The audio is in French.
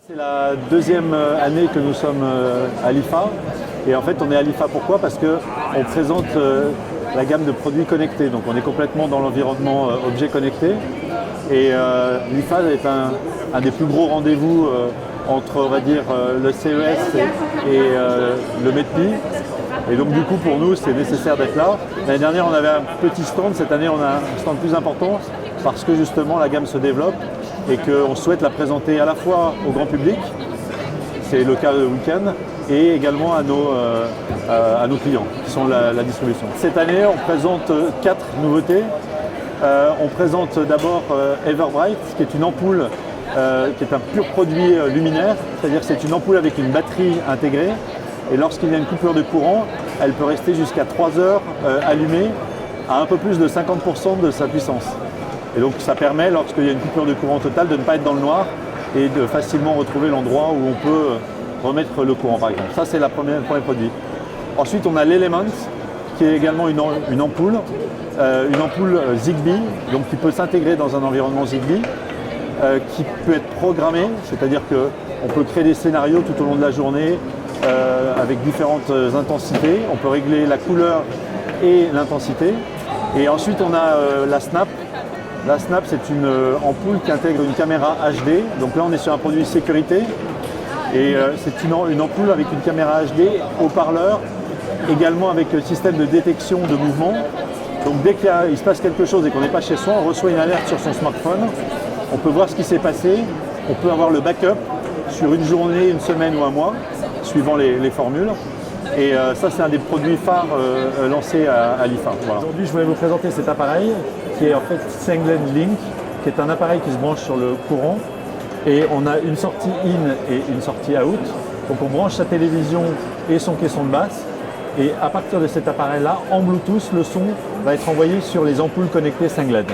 C'est la deuxième année que nous sommes à l'IFA. Et en fait, on est à l'IFA pourquoi? Parce qu'on présente la gamme de produits connectés. Donc on est complètement dans l'environnement objet connecté. Et l'IFA est un des plus gros rendez-vous entre, on va dire, le CES et le MEDPI. Et donc du coup, pour nous, c'est nécessaire d'être là. L'année dernière, on avait un petit stand. Cette année, on a un stand plus important parce que justement, la gamme se développe et qu'on souhaite la présenter à la fois au grand public, c'est le cas le week-end, et également à nos clients qui sont la distribution. Cette année, on présente 4 nouveautés. On présente d'abord Everbright, qui est une ampoule qui est un pur produit luminaire, c'est-à-dire que c'est une ampoule avec une batterie intégrée. Et lorsqu'il y a une coupure de courant, elle peut rester jusqu'à 3 heures allumée à un peu plus de 50% de sa puissance. Et donc ça permet, lorsqu'il y a une coupure de courant totale, de ne pas être dans le noir et de facilement retrouver l'endroit où on peut remettre le courant par exemple. Ça c'est le premier produit. Ensuite on a l'Element, qui est également une ampoule Zigbee, donc qui peut s'intégrer dans un environnement Zigbee, qui peut être programmée, c'est-à-dire qu'on peut créer des scénarios tout au long de la journée avec différentes intensités. On peut régler la couleur et l'intensité. Et ensuite on a la Snap. La Snap, c'est une ampoule qui intègre une caméra HD. Donc là, on est sur un produit sécurité. Et c'est une ampoule avec une caméra HD, haut-parleur, également avec système de détection de mouvement. Donc dès qu'il se passe quelque chose et qu'on n'est pas chez soi, on reçoit une alerte sur son smartphone. On peut voir ce qui s'est passé. On peut avoir le backup sur une journée, une semaine ou un mois, suivant les formules. Et ça, c'est un des produits phares lancés à l'IFA. Voilà. Aujourd'hui, je voulais vous présenter cet appareil qui est en fait Senglen Link, qui est un appareil qui se branche sur le courant. Et on a une sortie in et une sortie out. Donc on branche sa télévision et son caisson de basse. Et à partir de cet appareil-là, en Bluetooth, le son va être envoyé sur les ampoules connectées Senglen.